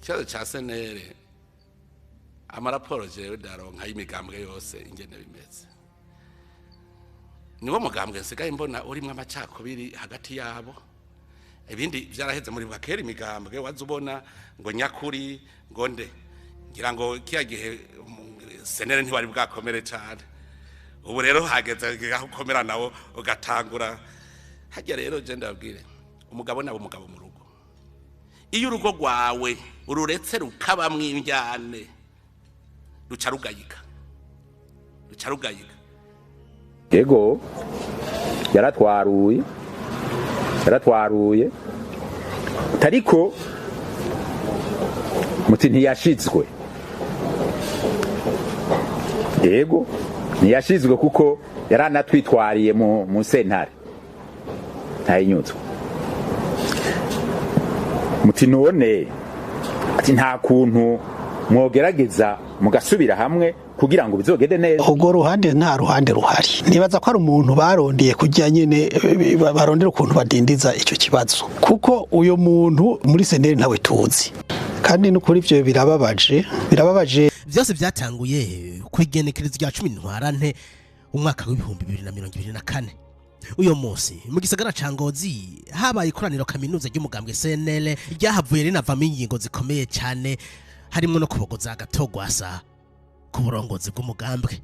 Ikibazo ca senere amaraporo jewe daronka y'imigambwe yose ingene bimeze. Niwo mugambwe nsigaye mbona urimwe amacakubiri hagati yabo. Ibindi vyaraheze muri bakera imigambwe wazubona ngo nyakuri ngo nde. Ngira ngo kiya gihe senere ntibari bwakomere cyane. Ubu rero hageze gukomera nawo ugatangura. Hajya rero je ndabwire umugabo nabo umugabo mu rugo. Iyo urugo rwawe ururetse rukabamwo imbyane ruca rugayika. Yego yaratwaruye tariko muti ntiyashitswe. Yego ntiyashizwe kuko yaranatwitwariye mu sentare ntayinyutswe. Muti none ati nta kuntu mwogerageza mugasubira hamwe kugira ngo bizogende neza. Ubwo ruhande nta ruhande ruhari. Nibaza ko ari umuntu barondeye kujya nyene barondera ukuntu badindiza icyo kibazo, kuko uyo muntu muri seneri ntawe tuzi, kandi no kuri ivyo birababaje. Vyose byatanguye kwigenekereza rya 10 ntwarante umwaka w'ibihumbi 2024. Uyo munsi mu gisagara ca Ngozi habaye ikoraniro kaminuza ry'umugambwe CNL ryahavuye rinavamo ingingo zikomeye cyane, harimo no kubogoza agatogwasa ku burongozi bw'umugambwe.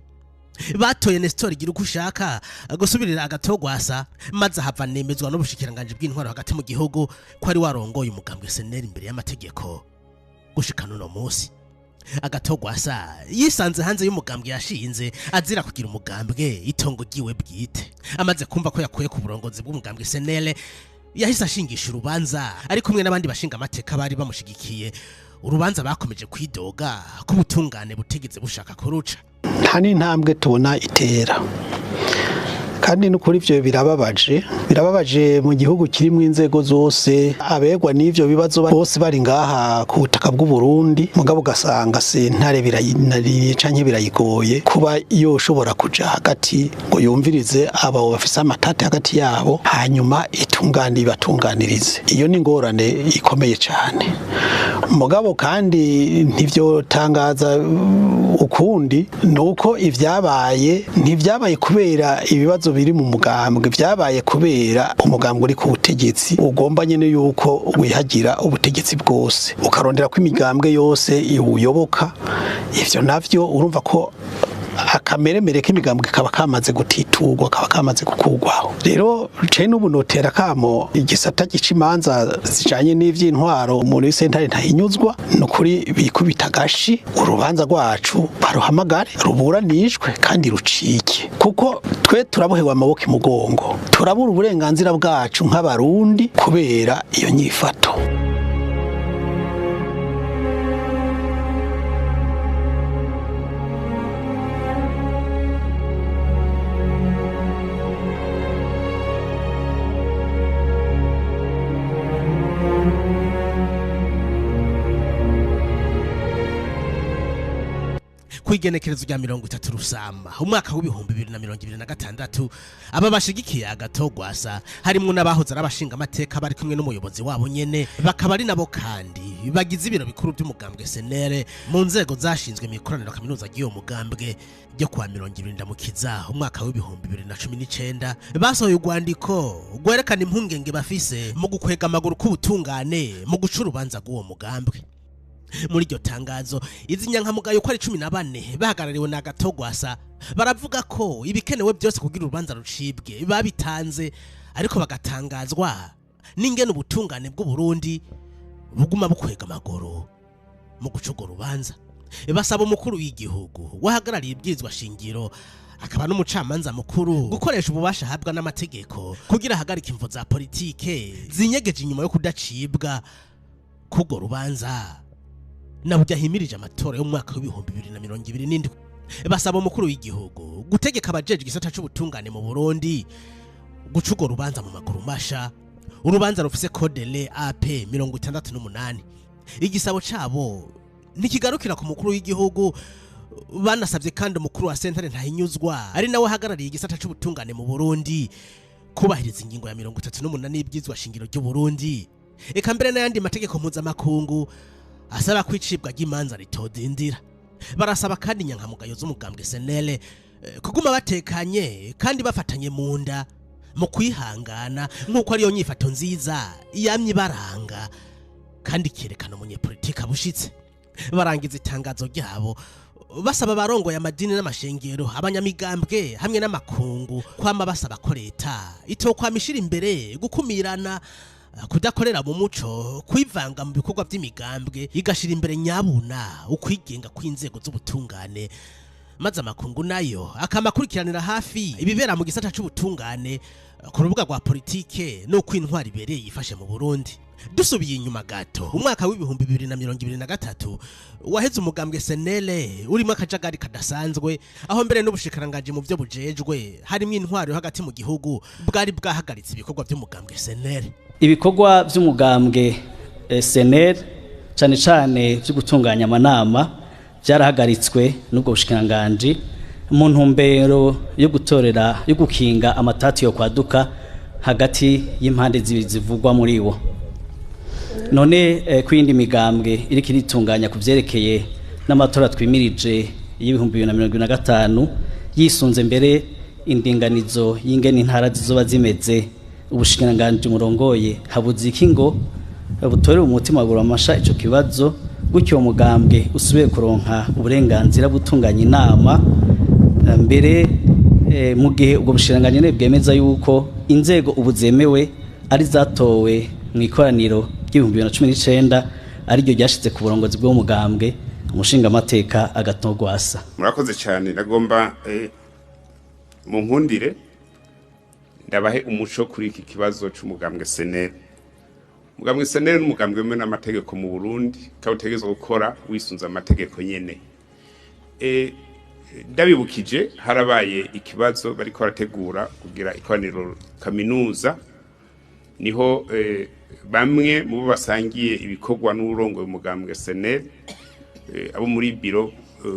Batoye Nestor igira uko ushaka gusubirira agatogwasa, maze hava nemezwa n'ubushikiranganje bw'intwaro hagati mu gihugu ko ari warongoye umugambwe CNL imbere y'amategeko. Gushikana no munsi agatogwasa yisanze hanze y'umugambwe yashinze azira kugira umugambwe itongo giwe bwite. Amaze kumva ko yakuye ku burongozi bw'umugambwe CNL yahise ashingisha urubanza ari kumwe n'abandi bashinga amateka bari bamushigikiye. Urubanza bakomeje kwidoga ko ubutungane butegeze bushaka kuruca. Nta n'intambwe tubona itera, kandi no kuri ivyo birababaje mu gihugu kirimo inzego zose, abegwa n'ivyo bibazo bose bari ngaha ku butaka bw'u Burundi, mugabo gasanga sentare birayinari canke birayigoye kuba yoshobora kuja hagati ngo yumvirize abo bafise amatati hagati yabo hanyuma ibatunganirize. Iyo ni ngorane ikomeye cyane. Mugabo kandi ntivyo tangaza ukundi nuko ntivyabaye kubera ibibazo biri mu mugambwe, vyabaye kubera umugambwe uri ku butegetsi ugomba nyene yuko wihagira ubutegetsi bwose, ukarondera ko imigambwe yose iwuyoboka. Ivyo navyo urumva ko akameremere k'imigambwe kaba kamaze gutiturwa, kaba kamaze gukugwaho. Rero ce n'ubu notera kamo igisata gicimanza zijanye n'ivy'intwaro muri sentare ntahinyuzwa nukuri bikubita gashi urubanza rwacu baruhamagare ruburanishwe kandi rucike, kuko twe turabohewe amaboko imugongo, turabura uburenganzira bwacu nk'abarundi kubera iyo nyifato. Kwigenekerezo rya 30 Rusamba umwaka w'ibihumbi 2026 aba bashigikiye agatogwasa harimo n'abahoze arabashinga amateka bari kumwe n'umuyobozi wabo nyene, bakaba ari nabo kandi bagize ibiro bikuru by'umugambwe CNL mu nzego zashinzwe mu ikoraniro kaminuza ry'uwo mugambwe ryo kwa 20 mukiza umwaka w'ibihumbi 2019. Basohoye urwandiko gwerekana impungenge bafise mu gukwega amaguru k'ubutungane mu guca urubanza rw'uwo mugambwe. Muri iryo tangazo izi nyankamugayo ko ari 14 bahagarariwe na agatogwasa baravuga ko ibikenewe byose kugira urubanza rucibwe babitanze, ariko bagatangazwa n'ingene ubutungane bw'u Burundi buguma bukwega amaguru mu guca urubanza. Basaba umukuru w'igihugu wahagarariye ibyizwa shingiro akaba n'umucamanza mukuru gukoresha ububasha ahabwa n'amategeko kugira hagarika imvo za politike zinyegeje inyuma yo kudacibwa kugo rubanza nabujya himirije amatora yo mwaka w'ibihumbi 2027. Basaba umukuru w'igihugu gutegeka abajeje igisata c'ubutungane mu Burundi guca urubanza mu maguru masha, urubanza rufise code le AP 68. Igisabo cabo nikigarukira ku mukuru w'igihugu. Banasabye kandi umukuru wa sentare ntahinyuzwa ari nawe hagarariye igisata c'ubutungane mu Burundi kubahiriza ingingo ya 38 y'ibyizwa shingiro ry'u Burundi, eka mbere n'ayandi mategeko mpuzamakungu asaba kwicibwa ry'imanza ritodindira. Barasaba kandi inyankamugayo z'umugambwe SNL kuguma batekanye kandi bafatanye mu nda mu kwihangana nk'uko ariyo nyifato nziza yamye baranga kandi kerekana umunyepolitika bushitse. Barangiza itangazo ryabo basaba abarongoye amadini n'amashengero, abanyamigambwe hamwe n'amakungu kwama basaba ko leta itokwamishira imbere gukumirana, kudakorera mu muco, kwivanga mu bikorwa by'imigambwe, igashira imbere nyabuna ukwigenga kw'inzego z'ubutungane, maze amakungu nayo akamakurikiranira hafi ibibera mu gisata c'ubutungane ku rubuga rwa politike no kwintwara ibereye yifashe mu Burundi. Dusubiye inyuma gato, umwaka w'ibihumbi 2023 waheze umugambwe SNL urimo akajagari kadasanzwe, aho mbere n'ubushikiranganje mu byo bujejwe harimo intwaro hagati mu gihugu bwari bwahagaritse ibikorwa by'umugambwe SNL. Ibikorwa by'umugambwe SNL cyane cyane byo gutunganya amanama byarahagaritswe n'ubwo bushikiranganje mu ntumbero yo gutorera yo gukinga amatati yo kwaduka hagati y'impande zivugwa muri wo. None kwindi migambwe iri kiritunganya kuvyerekeye n'amatora twimirije y'ibihumbi 2025 yisunze mbere indinganizo y'ingene intara zizoba zimeze, ubushikiranganje murongoye habuze iki ngo butorere umutima guramasha ico kibazo, gutyo umugambwe usubiye kuronka uburenganzira butunganya inama mbere mu gihe ubwo bushikiranganje bwemeza yuko inzego ubu zemewe ari zatowe mu ikoraniro ry'ibihumbi 2019 ari ryo ryashize ku burongozi bw'umugambwe umushinga amateka agatogwasa. Murakoze cyane, nagomba mu nkundire ndabahe umuco kuri iki kibazo c'umugambwe SNL. Umugambwe SNL n'umugambwe mwe n'amategeko mu Burundi kawutegezwe gukora wisunza amategeko nyene. Ndabibukije harabaye ikibazo bariko barategura kugira ikoraniro kaminuza, niho bamwe mu basangiye ibikorwa n'urongo y'umugambwe SNL abo muri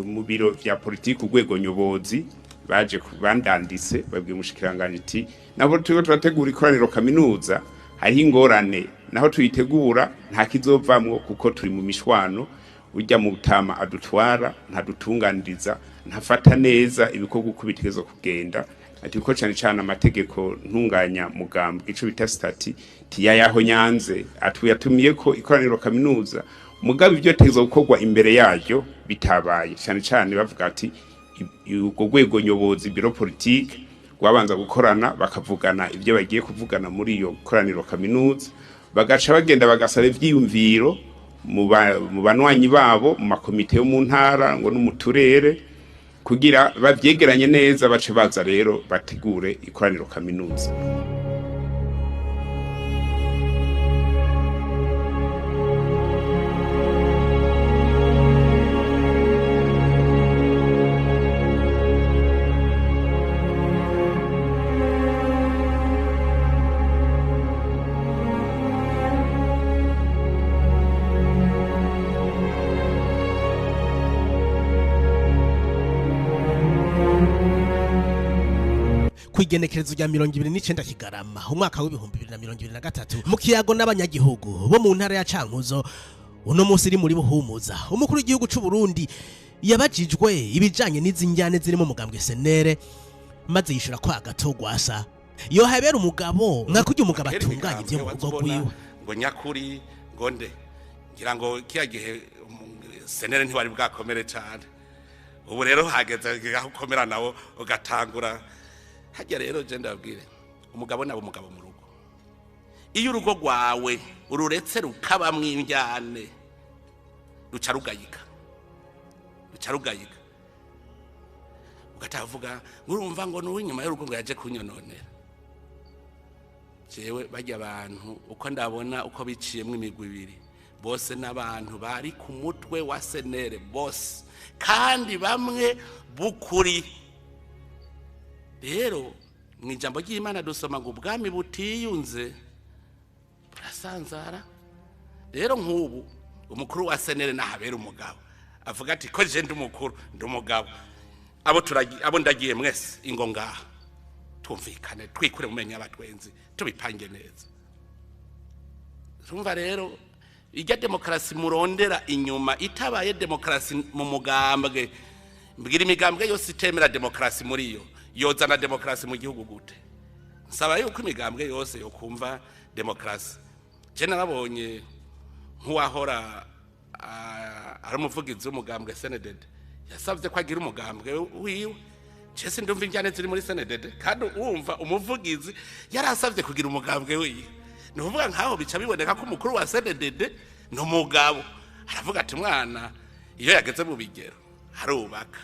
mu biro vya politiki urwego nyobozi baje kubandanditse babwiye umushikiranganje ati nabo turategura ikoraniro kaminuza, hari ingorane naho tuyitegura nta kizovamwo kuko turi mu mishwano, ujya mu butama adutwara ntadutunganiriza, ntafata neza ibikorwa uko bitegezo kugenda, ati ko cyane cyane amategeko ntunganya mugambwe ico bita stati tiyayaho nyanze atuyatumiye ko ikoraniro kaminuza mugabe ibyo tegezo gukorwa imbere yaryo bitabaye, cyane cyane bavuga ati ubwo rwego nyobozi biro politique rwabanza gukorana bakavugana ibyo bagiye kuvugana muri iyo koraniro kaminuza, bagaca bagenda bagasaba ivyiyumviro mu banwanyi babo mu makomite yo mu ntara ngo n'umuturere kugira bavyegeranye neza bace baza rero bategure ikoraniro kaminuza. Kwigenekerezo rya 29 Kigarama umwaka w'ibihumbi 2023 mu kiyago n'abanyagihugu bo mu ntara ya Cankuzo, uno munsi iri muri Buhumuza, umukuru w'igihugu c'u Burundi yabajijwe ibijanye n'izinjyane ziri mu mugambwe SNL, maze yishura ko agatogwasa yo habera umugabo nkakujya umugabo atunganya ibyo mu rugo rwiwe ngo nyakuri ngo nde ngira ngo kiya gihe SNL ntiwari bwakomere cyane, ubu rero hageze aho ukomera nawo ugatangura. Hajya rero je ndabwire umugabo nabo umugabo mu rugo, iyo urugo rwawe ururetse rukabamwe injyane ruca rugayika ugatavuga ngurumva ngo n'uwinyuma y'urugo ngo yaje kunyononera. Jewe bajya abantu uko ndabona uko biciyemwe imigwi ibiri, bose n'abantu bari ku mutwe wa SNL bose kandi bamwe bukuri. Rero mu ijambo ry'Imana dusoma ngo ubwami butiyunze burasanzara. Rero nk'ubu umukuru wa SNL nahabera umugabo avuga ati ko je ndi umukuru ndi umugabo, abo ndagiye mwese ingo ngaha tumvikane twikure mu menya abatwenzi tubipange neza. Urumva rero ijya demokarasi murondera inyuma itabaye demokarasi mu mugambwe mbwira imigambwe yose itemera demokarasi muri yo yozana demokarasi mu gihugu gute nsaba yuko imigambwe yose yo kumva demokarasi je narabonye nk'uwahora ari umuvugizi w'umugambwe Seneded yasavye ko agira umugambwe wiwe cese ndumva injyane ziri muri Seneded kandi wumva umuvugizi yarasavye kugira umugambwe wiwe nuvuga nkaho bica biboneka ko umukuru wa Seneded no mugabo aravuga ati mwana iyo yageze mu bigero arubaka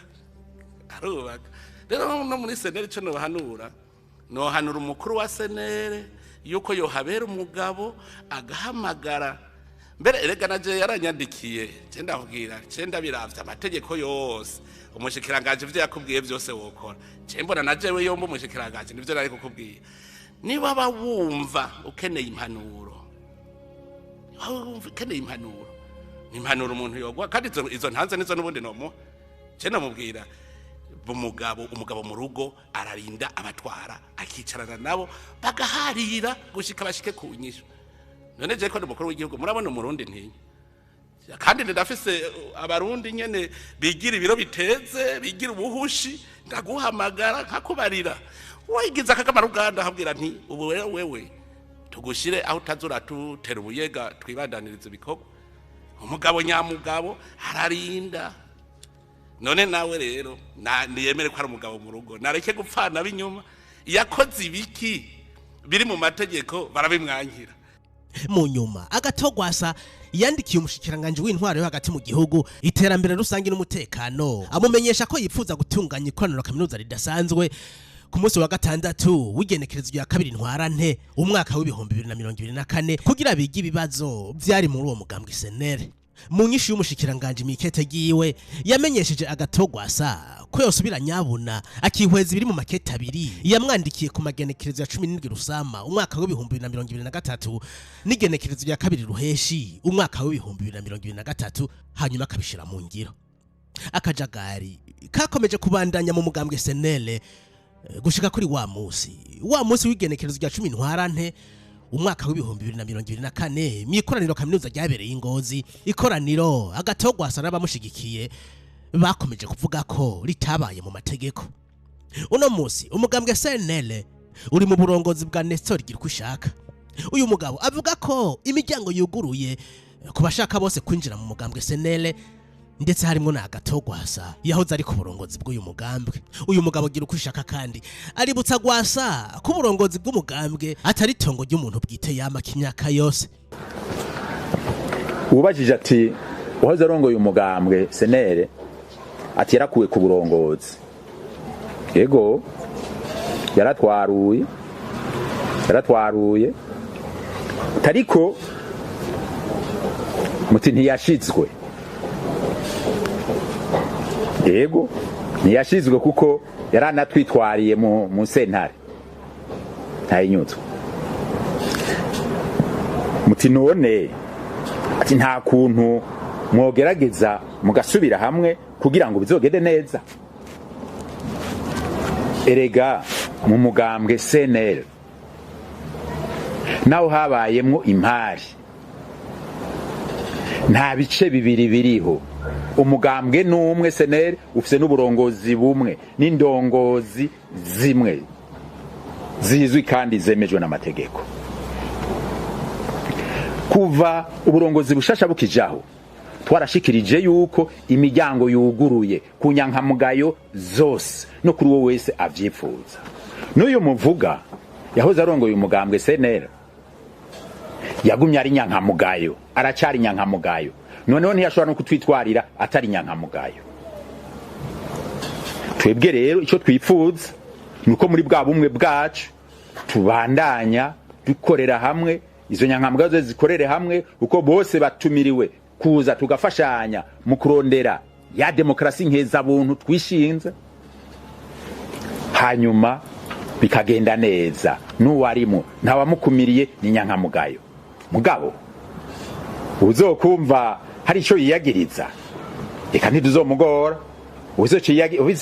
rero no muri Senere cyo no hanura umukuru wa Senere yuko yohabera umugabo agahamagara mbere erega naje yaranyandikiye cenda kugira cenda biravya amategeko yose umushikiranganje ivyo yakubwiye byose wokora cembona naje we yomba umushikiranganje nivyo nari kukubwira niba bawumva ukeneye impanuro impanuro umuntu yogwa kandi izo ntanze nizo nubundi nomo cenda mubwira umugabo mu rugo ararinda abatwara akicarana nabo bagaharira gushika bashike ku nyisho none je ko umukuru w'igihugu murabona umurundi ntinya kandi ndafise abarundi nyene bigira ibiro biteze bigira ubuhushi ndaguhamagara nkakubarira wayigiza akakamara uganda habwira nti ubu wewe tugushire aho utazura tutera ubuyega twibandaniriza ibikorwa umugabo nyamugabo ararinda none nawe rero niyemere ko ari umugabo mu rugo nareke gupfana binyuma yakoze ibiki biri mu mategeko barabimwankira mu nyuma agatogwasa yandikiye umushikiranganje w'intwaro yo hagati mu gihugu iterambere rusange n'umutekano amumenyesha ko yipfuza gutunganya ikoraniro kaminuza ridasanzwe ku munsi wa gatandatu w'igenekerezo rya kabiri ntwarante umwaka w'ibihumbi 2024 kugira bige ibibazo vyari muri uwo mugambwe Senere mu nyishu y'umushikiranganje mikete giwe yamenyesheje agatogwasa ko yosubira nyabuna akihweza ibiri mu makete abiri yamwandikiye ku magenekerezo ya 17 rusama umwaka w'ibihumbi 2023 n'igenekerezo rya kabiri ruheshi umwaka w'ibihumbi 2023 hanyuma akabishira mu ngiro akajagari kakomeje kubandanya mu mugambwe Senere gushika kuri wa musi w'igenekerezo rya 10 ntwarante umwaka w'ibihumbi 2024 mikoraniro kaminuza ryabereye ingozi ikoraniro agatogwasa n'abamushigikiye bakomeje kuvuga ko ritabaye mu mategeko uno musi umugambwe Senere uri mu burongozi bwa Nestor Girikushaka uyu mugabo avuga ko imiryango yuguruye ku bashaka bose kwinjira mu mugambwe Senere ndetse harimo na agatogwasa yahoze ari ku burongozi bw'uyu mugambwe uyu mugabo Girikushaka kandi aributsa gwasa ku burongozi bw'umugambwe atari tongo ry'umuntu bwite yama kimyaka yose ubajije ati wahoze arongoye umugambwe Senere ati yarakuwe ku burongozi yego yaratwaruye tariko muti ntiyashizwe yego ntiyashizwe kuko yaranatwitwariye mu sentare ntayinyutswe muti none ati nta kuntu mwogerageza mugasubira hamwe kugira ngo bizogende neza erega mu mugambwe Senere naho habayemwo impari nta bice bibiri biriho umugambwe n'umwe Senere ufise n'uburongozi bumwe n'indongozi zimwe zizwi kandi zemejwe n'amategeko kuva uburongozi bushasha bukijaho twarashikirije yuko imiryango yuguruye ku nyankamugayo zose no kuri wowe wese avyifuza n'uyu muvuga yahoze arongoye umugambwe Senere yagumye ari nyankamugayo aracari nyankamugayo noneho ntiyashobora no kutwitwarira atari nyankamugayo twebwe rero icyo twifuza nuko muri bwa bumwe bwacu tubandanya dukorera hamwe izo nyankamugayo zikorere hamwe uko bose batumiriwe kuza tugafashanya mu kurondera ya demokarasi nkeza buntu twishinze hanyuma bikagenda neza n'uwarimo ntawamukumiriye ni nyankamugayo mugabo uzokumva hari icyo yiyagiriza reka ntituzomugora ubizi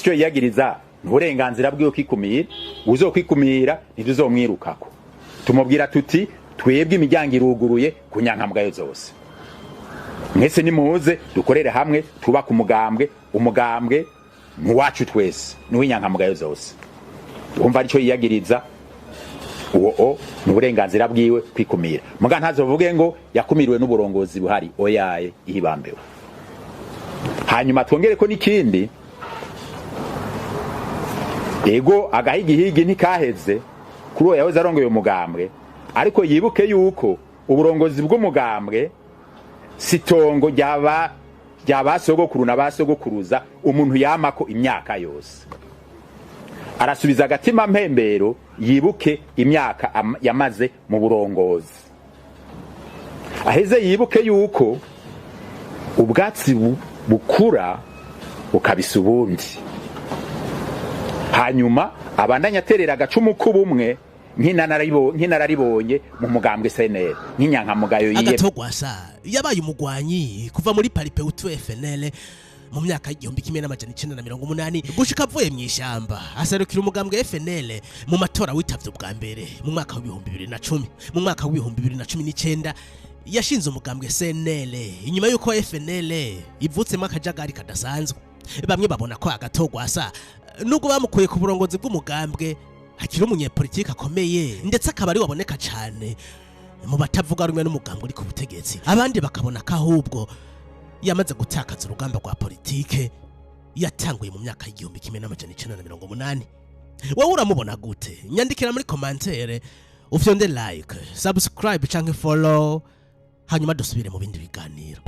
icyo yiyagiriza n'uburenganzira bwiwe kwikumira uzokwikumira ntituzomwirukako tumubwira tuti twebwe imiryango iruguruye ku nyankamugayo zose mwese nimuze dukorere hamwe twubaka umugambwe ntuwacu twese n'uw'inyankamugayo zose wumva arico yiyagiriza uwo ni uburenganzira bwiwe kwikumira muga ntazovuge ngo yakumiriwe n'uburongozi buhari oyaye ihibambewe. Hanyuma twongere ko n'ikindi ego agahigihigi ntikaheze kuri uwo yahoze arongoye umugambwe ariko yibuke yuko uburongozi bw'umugambwe sitongo ryaba sogokuru na basogokuruza umuntu yamako imyaka yose. Arasubiza agatima mpembero yibuke imyaka yamaze mu burongozi. Aheze yibuke yuko ubwatsi bukura bukabisa ubundi. Hanyuma abandanya aterera agacumu k'ubumwe nk'inararibonye mu mugambwe SNL nk'inyankamugayo yiye. Agatogwasa yabaye umugwanyi kuva muri paripe utu FNL mu myaka y'igihumbi kimwe n'amajana 1980 gushika avuye mu ishyamba asarukira umugambwe FNL mu matora witavye bwa mbere mu mwaka wa 2010. Mu mwaka wa 2019 yashinze umugambwe SNL inyuma yuko FNL ivutsemo akajagari kadasanzwe. Bamwe babona ko Agatogwasa nubwo bamukuye ku burongozi bw'umugambwe hakiri umunyepolitike akomeye ndetse akaba ari waboneka cyane mu batavuga rumwe n'umugambwe uri ku butegetsi. Abandi bakabona ko ahubwo yamaze gutakaza urugamba rwa politike yatanguye mu myaka y'igihumbi kimwe n'amajana 1980. Wowe uramubona gute? Nyandikira muri commentaire ufyonde like, subscribe canke follow hanyuma dusubire mu bindi biganiro.